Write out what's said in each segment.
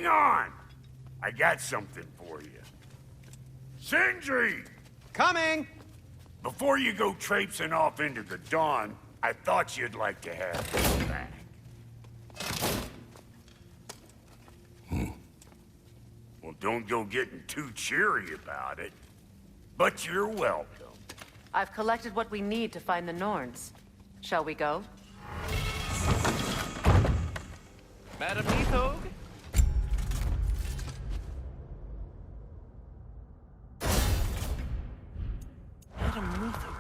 on! I got something for you. Sindri! Coming! Before you go traipsing off into the dawn, I thought you'd like to have this back. Well, don't go getting too cheery about it. But you're welcome. I've collected what we need to find the Norns. Shall we go? Madam Nithog? Madam Nithog?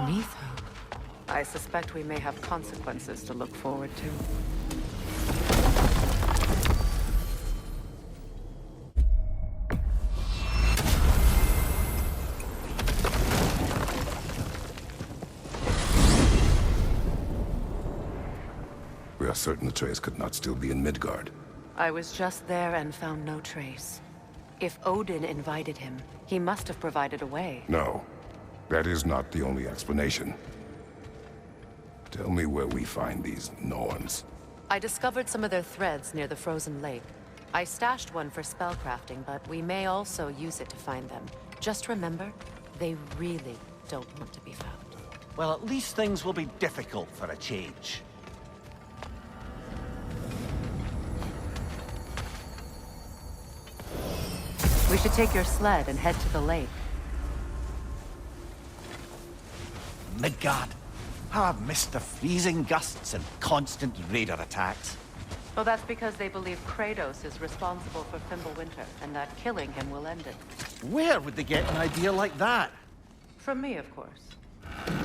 Nithog. I suspect we may have consequences to look forward to. We are certain Atreus could not still be in Midgard. I was just there and found no trace. If Odin invited him, he must have provided a way. No, that is not the only explanation. Tell me where we find these Norns. I discovered some of their threads near the frozen lake. I stashed one for spellcrafting, but we may also use it to find them. Just remember, they really don't want to be found. Well, at least things will be difficult for a change. We should take your sled and head to the lake. Midgard. How I've missed the freezing gusts and constant raider attacks. Well, that's because they believe Kratos is responsible for Fimbulwinter, and that killing him will end it. Where would they get an idea like that? From me, of course.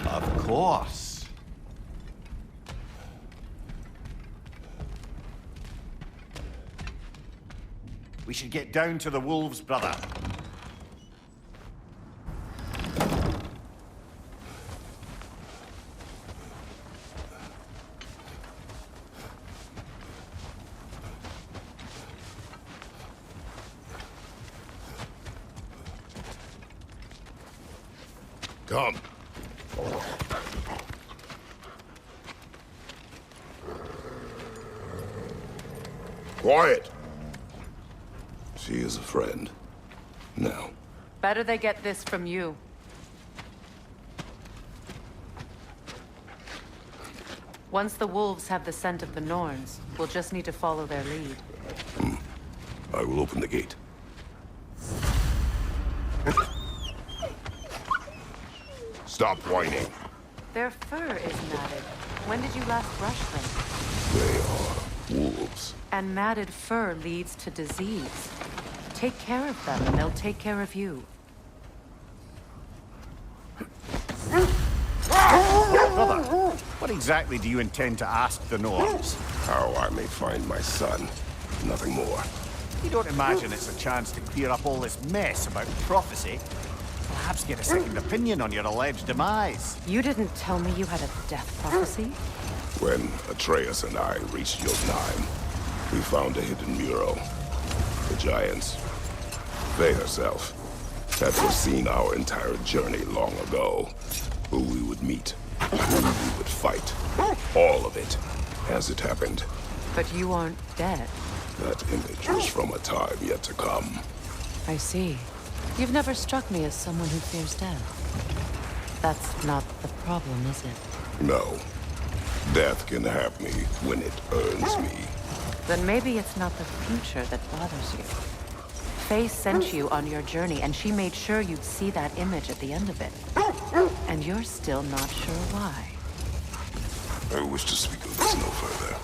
Of course. We should get down to the wolves, brother. Come. Quiet. She is a friend. Now. Better they get this from you. Once the wolves have the scent of the Norns, we'll just need to follow their lead. I will open the gate. Stop whining. Their fur is matted. When did you last brush them? They are wolves. And matted fur leads to disease. Take care of them, and they'll take care of you. Brother, what exactly do you intend to ask the Norns? How I may find my son. Nothing more. You don't imagine it's a chance to clear up all this mess about prophecy? Perhaps get a second opinion on your alleged demise. You didn't tell me you had a death prophecy? When Atreus and I reached Jotunheim, we found a hidden mural. The Giants, they herself, had foreseen our entire journey long ago. Who we would meet, who we would fight. All of it, as it happened. But you aren't dead. That image was from a time yet to come. I see. You've never struck me as someone who fears death. That's not the problem, is it? No. Death can have me when it earns me. Then maybe it's not the future that bothers you. Faye sent you on your journey, and she made sure you'd see that image at the end of it. And you're still not sure why. I wish to speak of this no further.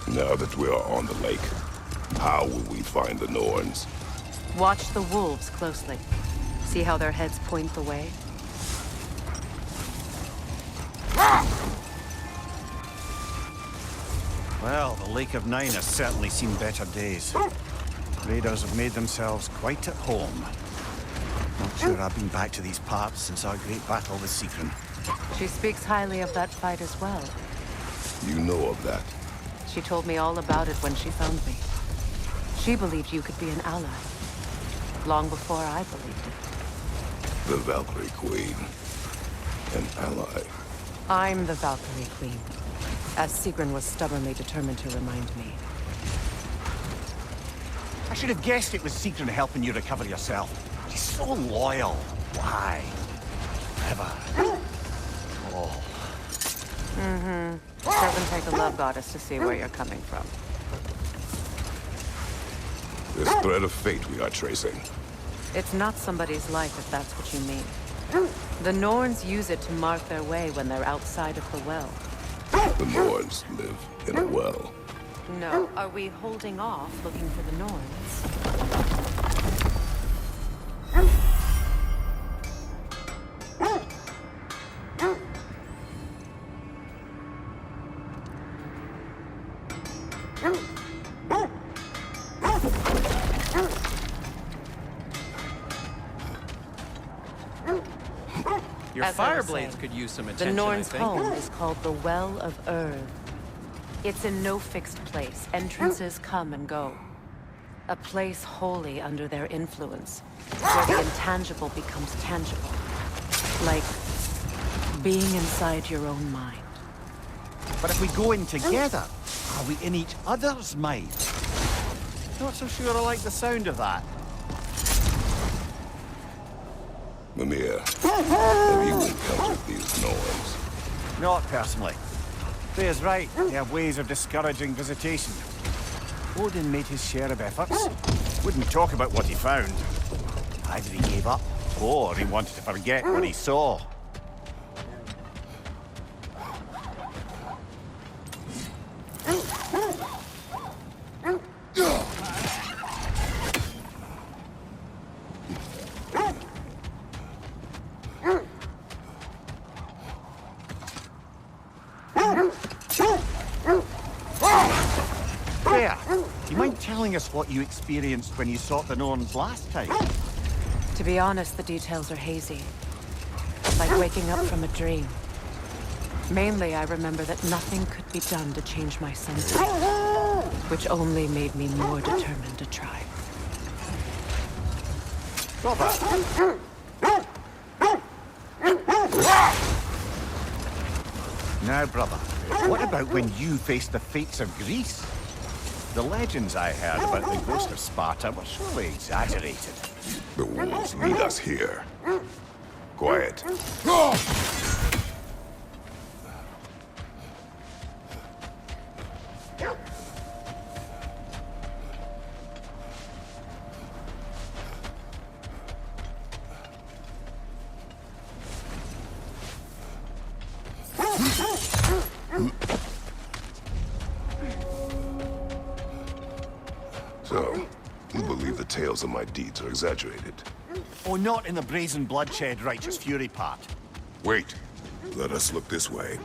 Now that we are on the lake, how will we find the Norns? Watch the wolves closely. See how their heads point the way? Well, the Lake of Nine has certainly seen better days. Raiders have made themselves quite at home. Not sure I've been back to these parts since our great battle with Sigrun. She speaks highly of that fight as well. You know of that? She told me all about it when she found me. She believed you could be an ally. Long before I believed it. The Valkyrie Queen. An ally. I'm the Valkyrie Queen, as Sigrun was stubbornly determined to remind me. I should have guessed it was Sigrun helping you recover yourself. She's so loyal. Why? Never. Oh. Doesn't take a love goddess to see where you're coming from. This thread of fate we are tracing. It's not somebody's life, if that's what you mean. The Norns use it to mark their way when they're outside of the well. The Norns live in a well. No, are we holding off looking for the Norns? Your As I was Fireblades saying, could use some The attention, Norns' I think. home is called the Well of Urd. It's in no fixed place. Entrances come and go. A place wholly under their influence, where the intangible becomes tangible. Like being inside your own mind. But if we go in together, are we in each other's mind? Not so sure I like the sound of that. Mimir, have you encountered these Norns? Not personally. Freya's right. They have ways of discouraging visitation. Odin made his share of efforts. Wouldn't talk about what he found. Either he gave up, or he wanted to forget what he saw. Freya, do you mind telling us what you experienced when you sought the Norns last time? To be honest, the details are hazy. Like waking up from a dream. Mainly, I remember that nothing could be done to change my senses, which only made me more determined to try. Brother! Now, brother, what about when you faced the fates of Greece? The legends I heard about the ghost of Sparta were surely exaggerated. The wolves lead us here. Quiet. So, you believe the tales of my deeds are exaggerated? Oh, not in the brazen bloodshed righteous fury part. Wait. Let us look this way.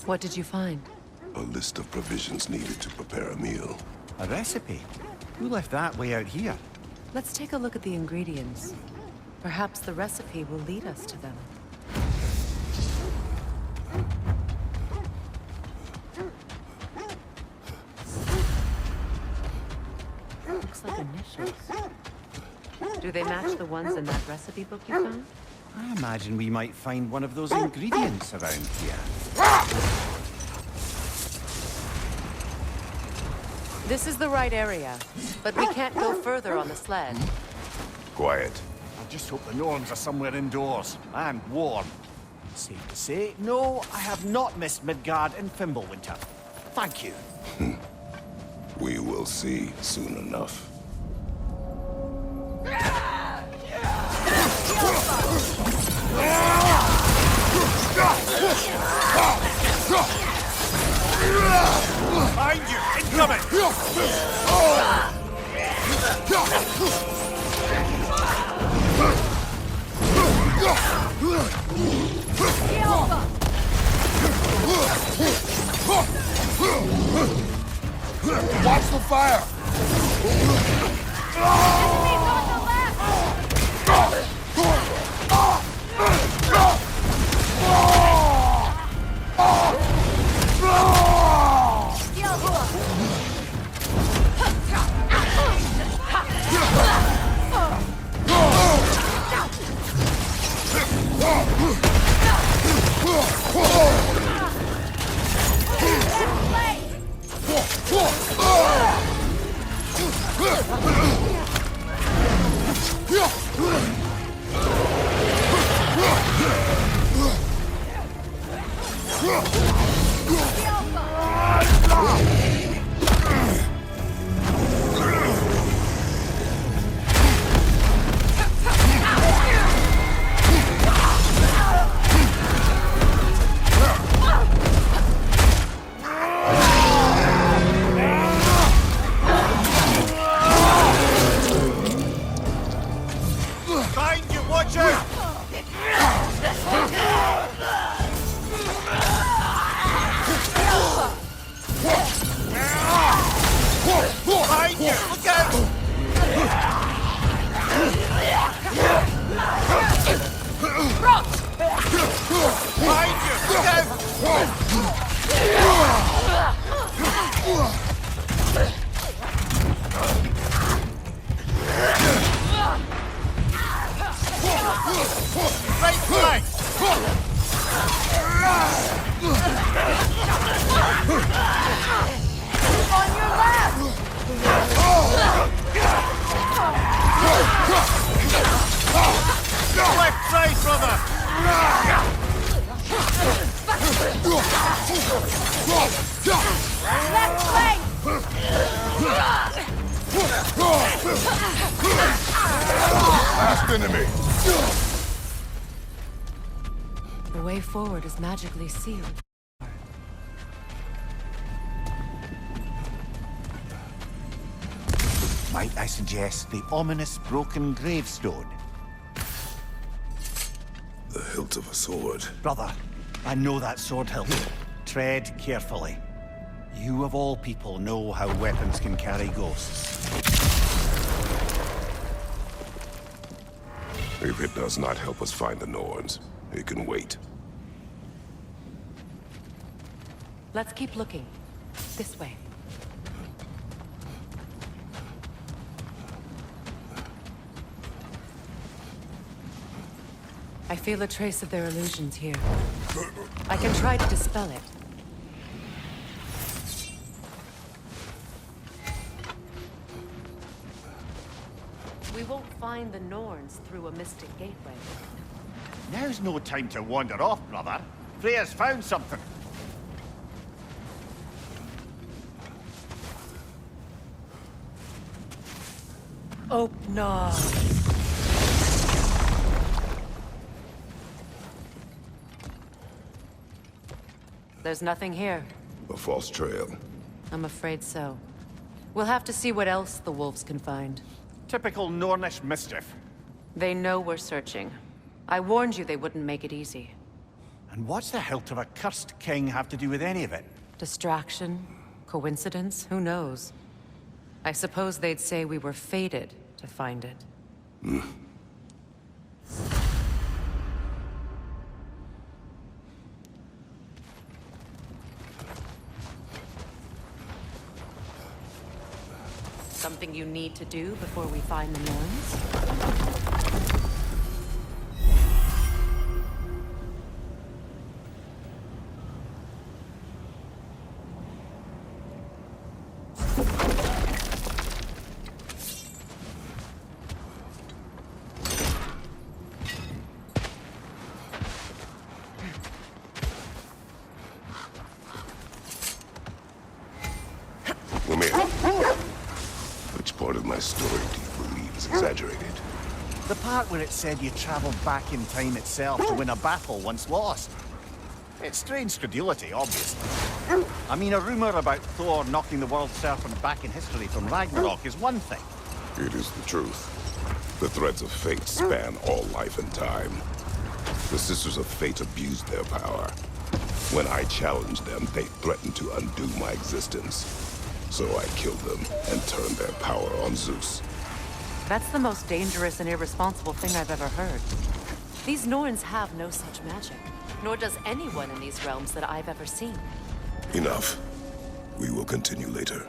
What did you find? A list of provisions needed to prepare a meal. A recipe? Who left that way out here? Let's take a look at the ingredients. Perhaps the recipe will lead us to them. Looks like initials. Do they match the ones in that recipe book you found? I imagine we might find one of those ingredients around here. This is the right area, but we can't go further on the sled. Quiet. I just hope the Norns are somewhere indoors and warm. Safe to say, no, I have not missed Midgard in Fimbulwinter. Thank you. We will see soon enough. Behind you! Incoming! Watch the fire! Behind you, watch out! Behind you, look out! Behind you, look out! Right flank! On your left! Left side, brother! Left flank! Last enemy! The way forward is magically sealed. Might I suggest the ominous broken gravestone? The hilt of a sword. Brother, I know that sword hilt. Tread carefully. You of all people know how weapons can carry ghosts. If it does not help us find the Norns, it can wait. Let's keep looking. This way. I feel a trace of their illusions here. I can try to dispel it. We won't find the Norns through a mystic gateway. Now's no time to wander off, brother. Freya's found something. Opnar. There's nothing here. A false trail. I'm afraid so. We'll have to see what else the wolves can find. Typical Nornish mischief. They know we're searching. I warned you they wouldn't make it easy. And what's the hilt of a cursed king have to do with any of it? Distraction? Coincidence? Who knows? I suppose they'd say we were fated to find it. Something you need to do before we find the Norns? Which part of my story do you believe is exaggerated? The part where it said you traveled back in time itself to win a battle once lost. It's strange credulity, obviously. I mean, a rumor about Thor knocking the world serpent back in history from Ragnarok is one thing. It is the truth. The threads of fate span all life and time. The Sisters of Fate abused their power. When I challenged them, they threatened to undo my existence. So I killed them and turned their power on Zeus. That's the most dangerous and irresponsible thing I've ever heard. These Norns have no such magic, nor does anyone in these realms that I've ever seen. Enough. We will continue later.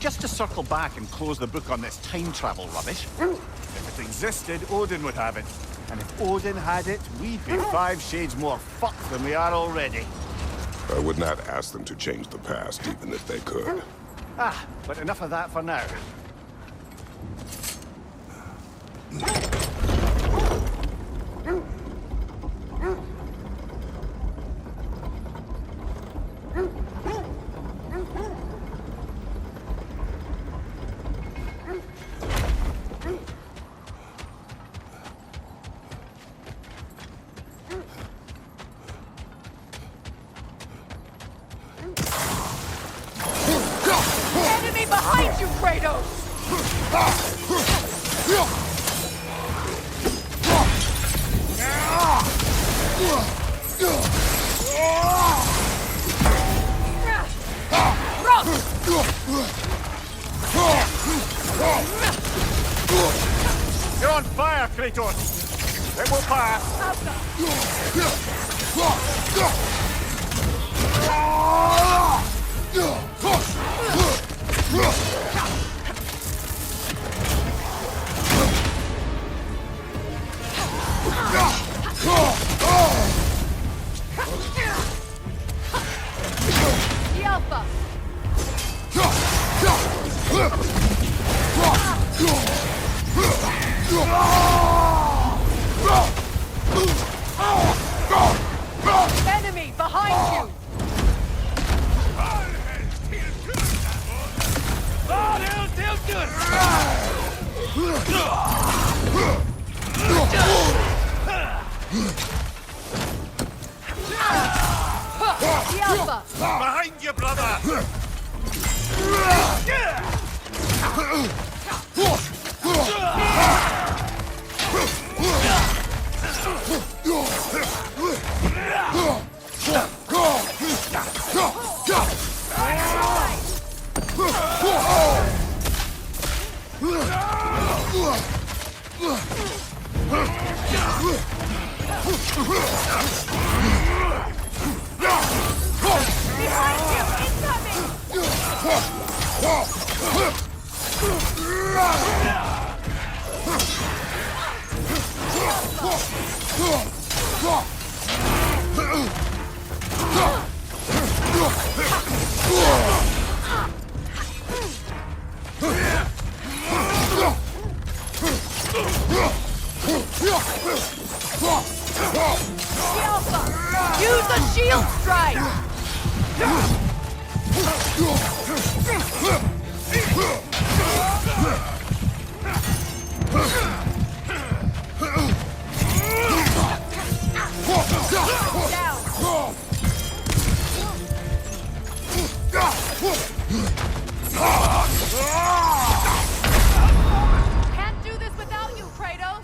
Just to circle back and close the book on this time travel rubbish. If it existed, Odin would have it. And if Odin had it, we'd be 5 shades more fucked than we are already. I would not ask them to change the past, even if they could. Ah, but enough of that for now. Enemy behind you, Kratos! You're on fire, Kratos! It will pass! The Alpha! Enemy behind you! The Alpha! Behind you, brother! Behind you! Incoming! Use a shield strike! Can't do this without you, Kratos!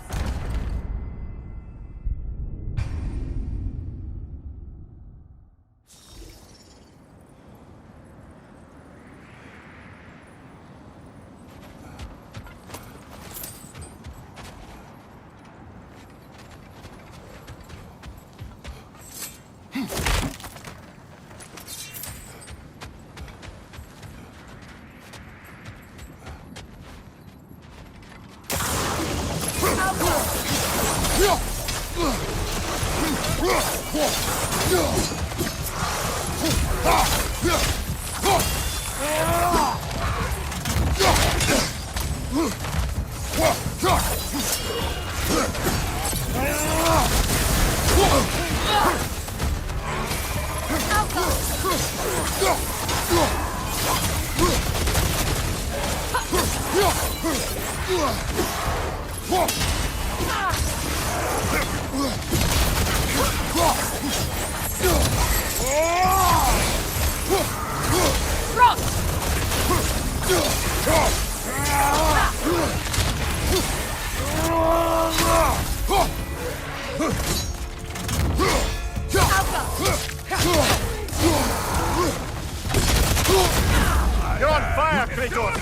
You're on fire, Kratos!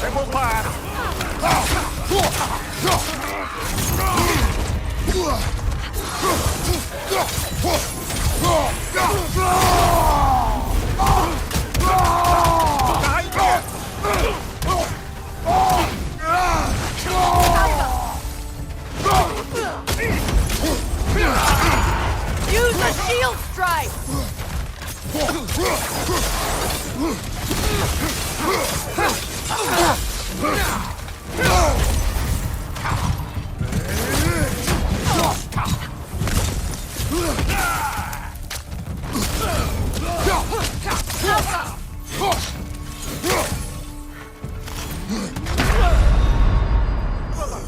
It will pass! Behind you! Use a shield strike!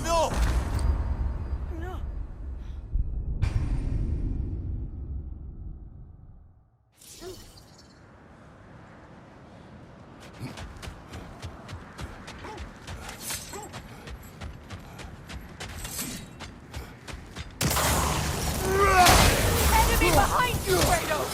No! Enemy behind you, Kratos!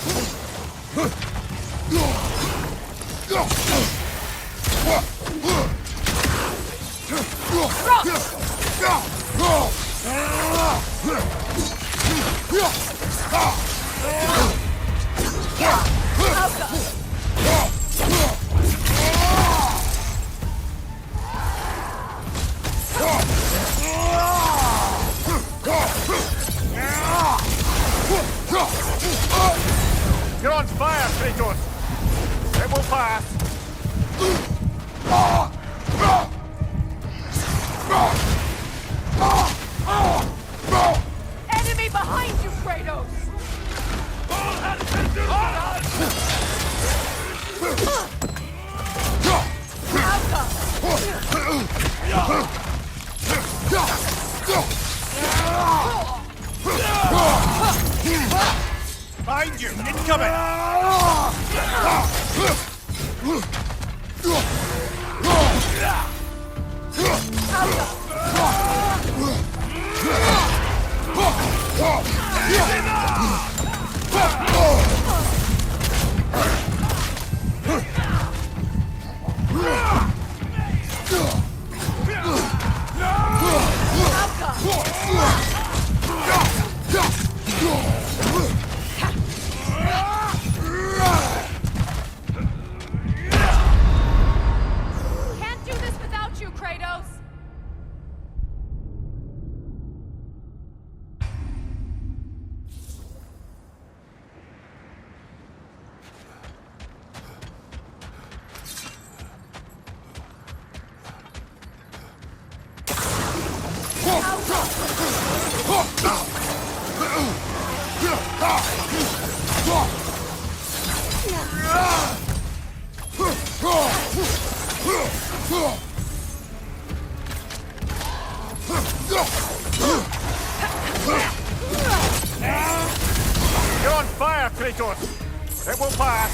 You're on fire, Kratos! It will pass! Enemy behind you, Kratos! Behind you! Incoming! Can't do this without you, Kratos! You're on fire, Kratos! It will pass!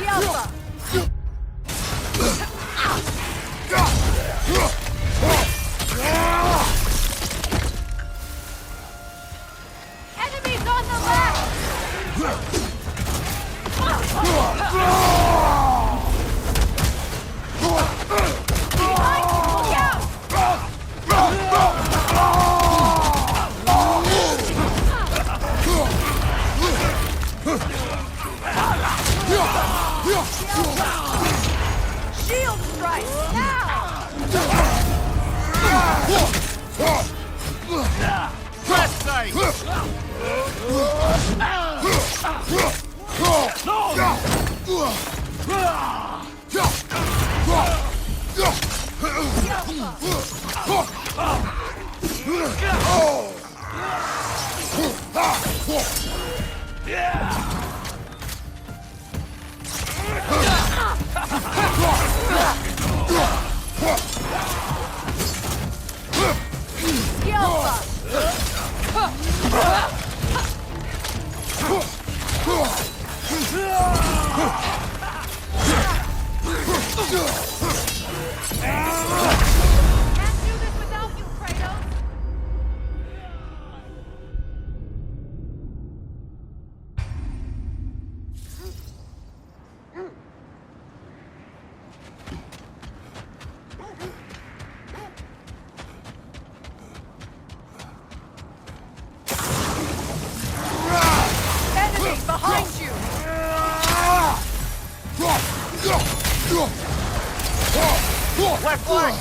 Yelpa! Enemies on the left! Behind you! Look out! Shield strike! Now! Press side! Yelpa! Can't do this without you, Kratos! Enemy behind you! Left flank!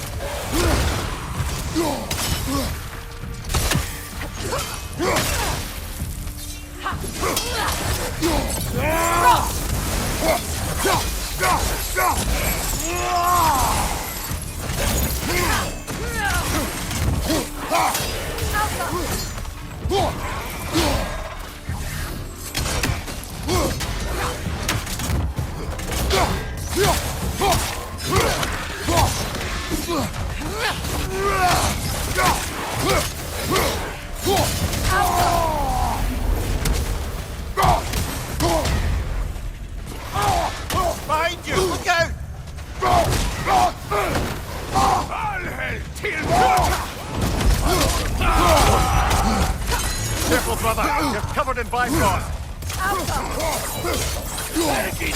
Behind you! Look out! Careful, brother! You're covered in Bifrost! Behind you!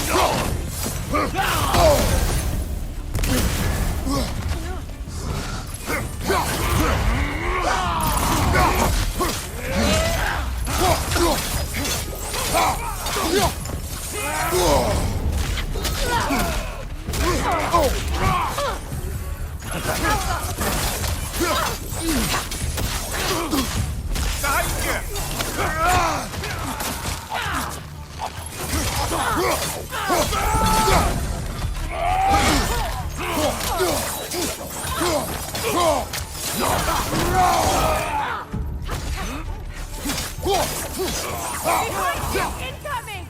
Behind you! Incoming!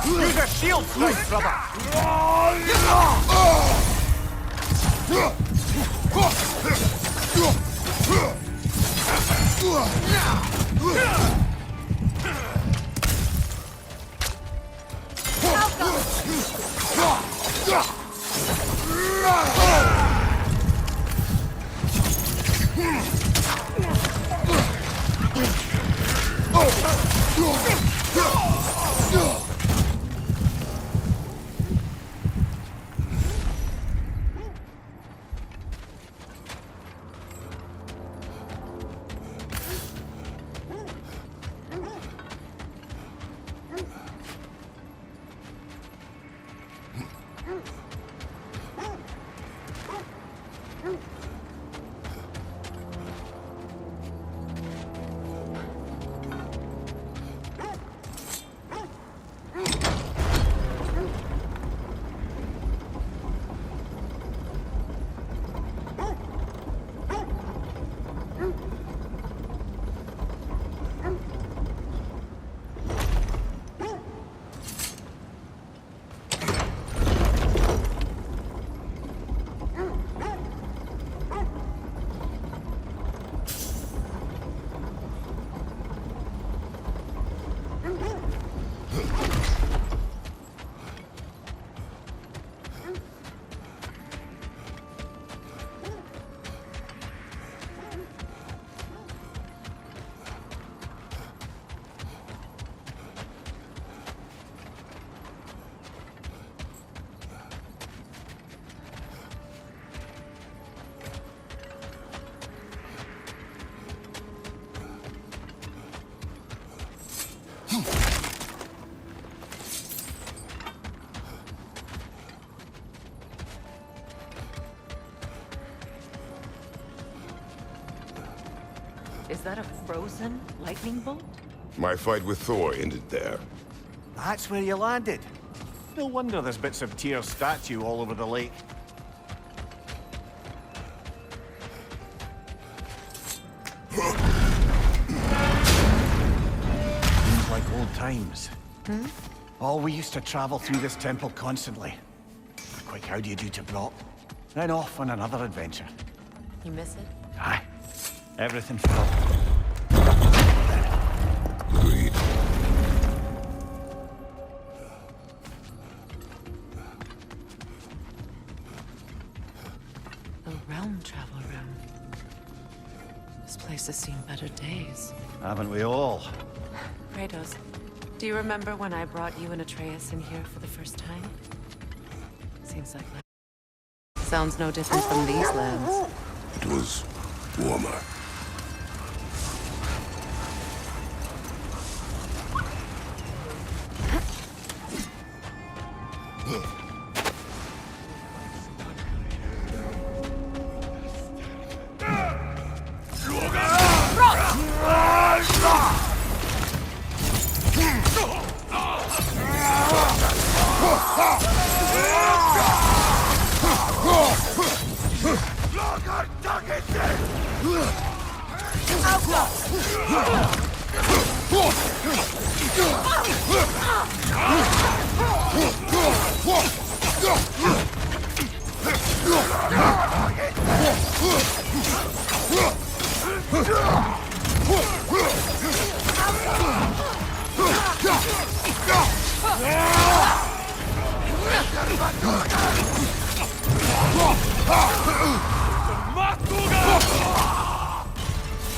Use a shield strike, brother! Is that a frozen lightning bolt? My fight with Thor ended there. That's where you landed. No wonder there's bits of Tyr's statue all over the lake. Seems like old times. Oh, we used to travel through this temple constantly. Quick, how do you do to Brock? Then off on another adventure. You miss it? Aye. Everything felt. Agreed. The realm travel room. This place has seen better days. Haven't we all? Kratos, do you remember when I brought you and Atreus in here for the first time? Seems like... Sounds no different from these lands. It was warmer.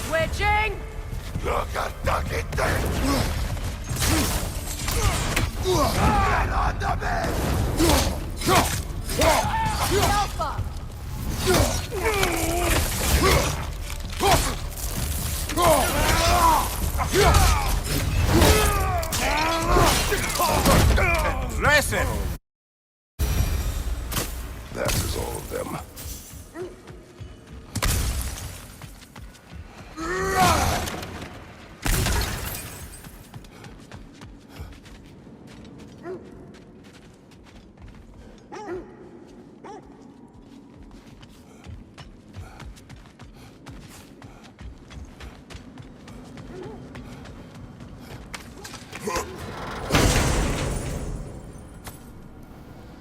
Switching! Alpha! Listen! That is all of them.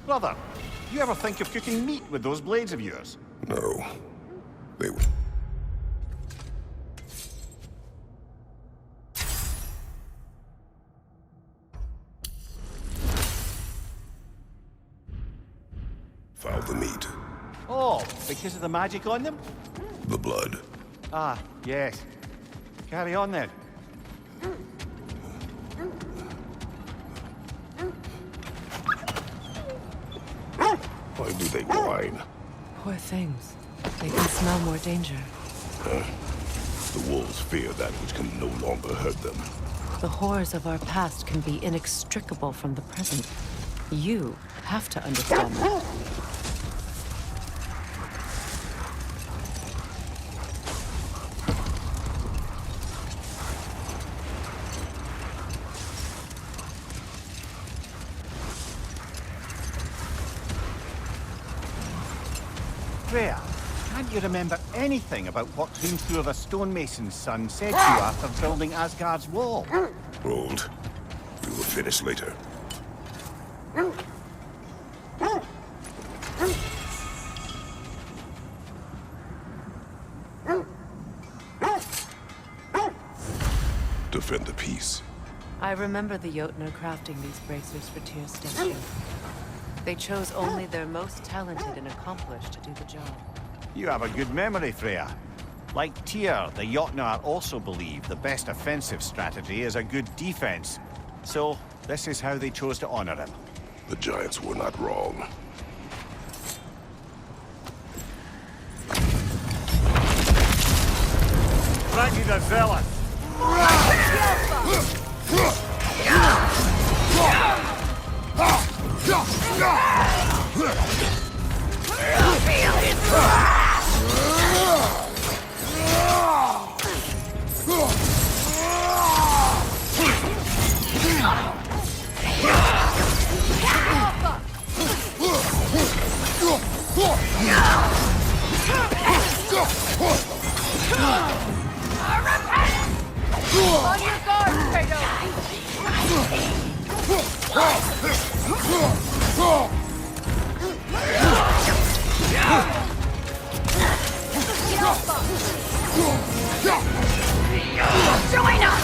Brother, you ever think of cooking meat with those blades of yours? No. They were... Found the meat. Oh, because of the magic on them? The blood. Ah, yes. Carry on then. Why do they whine? Poor things. They can smell more danger. The wolves fear that which can no longer hurt them. The horrors of our past can be inextricable from the present. You have to understand that. Freya, can't you remember anything about what Hrimthur the stonemason's son said to you after building Asgard's wall? Rolled. We will finish later. Defend the peace. I remember the Jotnar crafting these bracers for Tyr's statue. They chose only their most talented and accomplished to do the job. You have a good memory, Freya. Like Tyr, the Jotnar also believe the best offensive strategy is a good defense. So, this is how they chose to honor him. The giants were not wrong. Raggy the Zealot! On your guard, Kratos! Join us!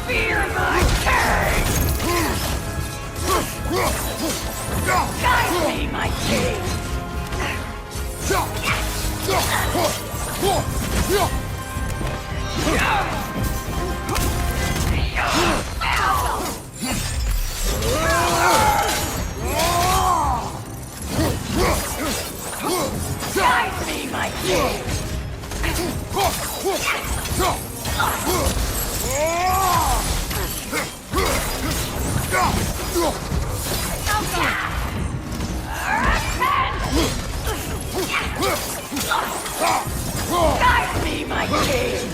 Fear my king! Guide me, my king! Guide me, my king! Guide me, my king!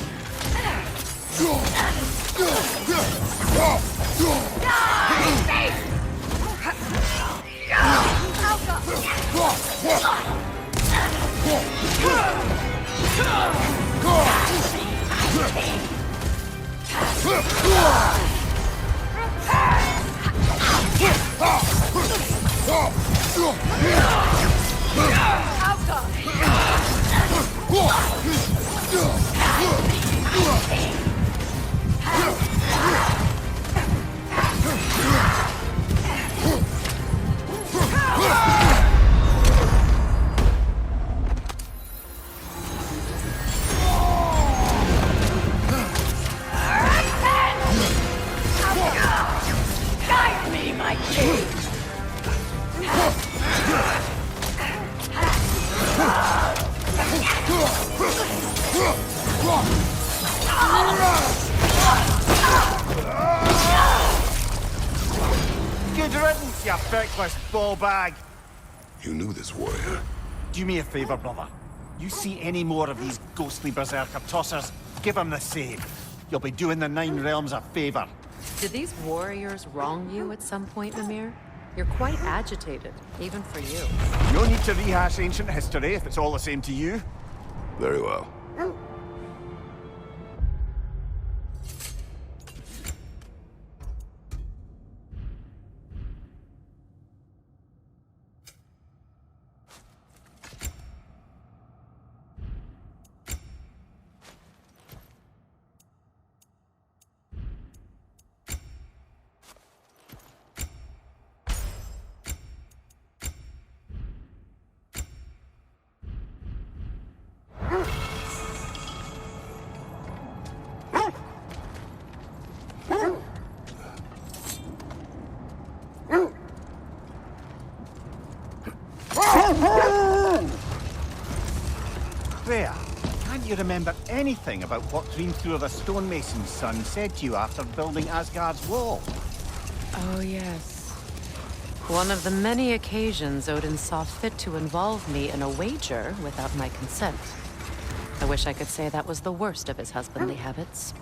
Guide me, my king! Good riddance, you feckless ball bag. You knew this warrior. Do me a favor, brother. You see any more of these ghostly berserker tossers, give them the same. You'll be doing the Nine Realms a favor. Did these warriors wrong you at some point, Mimir? You're quite agitated, even for you. No need to rehash ancient history if it's all the same to you. Very well. Freya, can't you remember anything about what Dreamthrough the Stonemason's son said to you after building Asgard's wall? Oh, yes. One of the many occasions Odin saw fit to involve me in a wager without my consent. I wish I could say that was the worst of his husbandly habits.